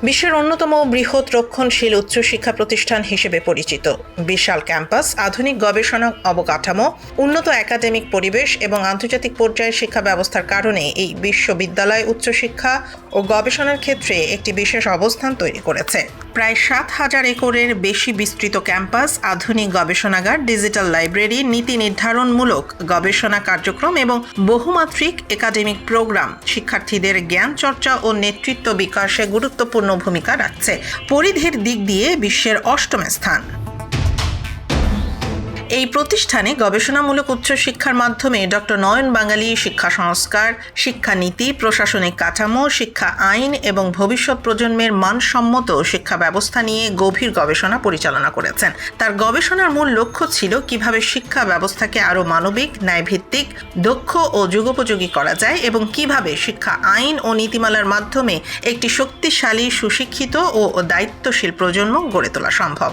বিশ্বের অন্যতম বৃহৎ রক্ষণশীল উচ্চশিক্ষা প্রতিষ্ঠান হিসেবে পরিচিত। বিশাল ক্যাম্পাস, আধুনিক গবেষণা অবকাঠামো, উন্নত একাডেমিক পরিবেশ এবং আন্তর্জাতিক পর্যায়ের শিক্ষা ব্যবস্থার কারণে এই বিশ্ববিদ্যালয় উচ্চশিক্ষা ও গবেষণার ক্ষেত্রে একটি বিশেষ অবস্থান তৈরি করেছে। প্রায় 7,000 একরের বেশি বিস্তৃত ক্যাম্পাস, আধুনিক গবেষণাগার, ডিজিটাল লাইব্রেরি, নীতি নির্ধারণমূলক গবেষণা কার্যক্রম এবং বহুমাত্রিক একাডেমিক প্রোগ্রাম শিক্ষার্থীদের জ্ঞান চর্চা ও নেতৃত্ব বিকাশে গুরুত্বপূর্ণ ভূমিকা রাখছে। পরিধির দিক দিয়ে বিশ্বের 8ম স্থান। এই প্রতিষ্ঠানে গবেষণামূলক উচ্চশিক্ষার মাধ্যমে ডক্টর নয়ন বাঙালি শিক্ষা সংস্কার, শিক্ষানীতি, প্রশাসনিক কাঠামো, শিক্ষা আইন এবং ভবিষ্যৎ প্রজন্মের মানসম্মত শিক্ষা ব্যবস্থা নিয়ে গভীর গবেষণা পরিচালনা করেছেন। তার গবেষণার মূল লক্ষ্য ছিল কিভাবে শিক্ষা ব্যবস্থাকে আরও মানবিক, ন্যায়ভিত্তিক, দক্ষ ও যুগোপযোগী করা যায় এবং কিভাবে শিক্ষা আইন ও নীতিমালার মাধ্যমে একটি শক্তিশালী, সুশিক্ষিত ও দায়িত্বশীল প্রজন্ম গড়ে তোলা সম্ভব।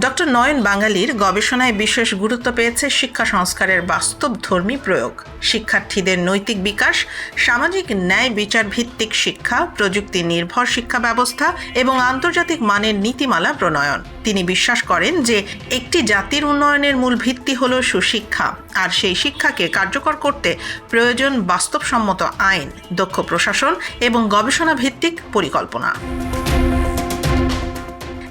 ডক্টর নয়ন বাঙালির গবেষণায় বিশেষ গুরুত্ব পেয়েছে শিক্ষা সংস্কারের বাস্তবধর্মী প্রয়োগ, শিক্ষার্থীদের নৈতিক বিকাশ, সামাজিক ন্যায় বিচার ভিত্তিক শিক্ষা, প্রযুক্তি নির্ভর শিক্ষা ব্যবস্থা এবং আন্তর্জাতিক মানের নীতিমালা প্রণয়ন। তিনি বিশ্বাস করেন যে একটি জাতির উন্নয়নের মূল ভিত্তি হল সুশিক্ষা, আর সেই শিক্ষাকে কার্যকর করতে প্রয়োজন বাস্তবসম্মত আইন, দক্ষ প্রশাসন এবং গবেষণা ভিত্তিক পরিকল্পনা।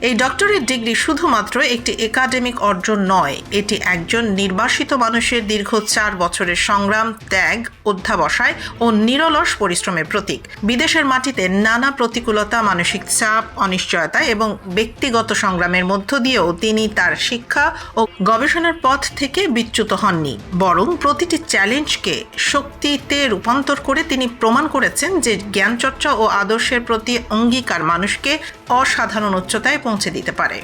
এই ডক্টরেট ডিগ্রি শুধুমাত্র একটি একাডেমিক অর্জন নয়, এটি একজন নির্বাসিত মানুষের দীর্ঘ 4 বছরের সংগ্রাম, ত্যাগ, অধ্যাবসায় ও নিরলস পরিশ্রমের প্রতীক। বিদেশের মাটিতে নানা প্রতিকূলতা, মানসিক চাপ, অনিশ্চয়তা এবং ব্যক্তিগত সংগ্রামের মধ্য দিয়েও তিনি তার শিক্ষা ও গবেষণার পথ থেকে বিচ্যুত হননি, বরং প্রতিটি চ্যালেঞ্জকে শক্তিতে রূপান্তর করে তিনি প্রমাণ করেছেন যে জ্ঞানচর্চা ও আদর্শের প্রতি অঙ্গীকার মানুষকে অসাধারণ উচ্চতায় পৌঁছে দিতে পারে।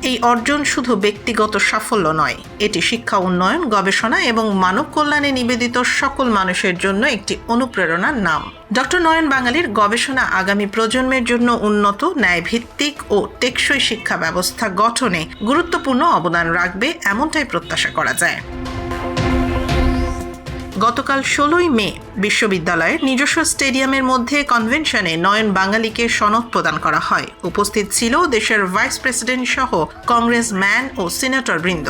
এই অর্জন শুধু ব্যক্তিগত সাফল্য নয়, এটি শিক্ষা উন্নয়ন, গবেষণা এবং মানব কল্যাণে নিবেদিত সকল মানুষের জন্য একটি অনুপ্রেরণার নাম। ডক্টর নয়ন বাঙালির গবেষণা আগামী প্রজন্মের জন্য উন্নত, ন্যায়ভিত্তিক ও টেকসই শিক্ষা ব্যবস্থা গঠনে গুরুত্বপূর্ণ অবদান রাখবে, এমনটাই প্রত্যাশা করা যায়। গতকাল 16ই মে বিশ্ববিদ্যালয়ের নিজস্ব স্টেডিয়ামের মধ্যে কনভেনশনে নয়ন বাঙালিকে সনদ প্রদান করা হয়। উপস্থিত ছিল দেশের ভাইস প্রেসিডেন্ট সহ কংগ্রেসম্যান ও সিনেটর বৃন্দ।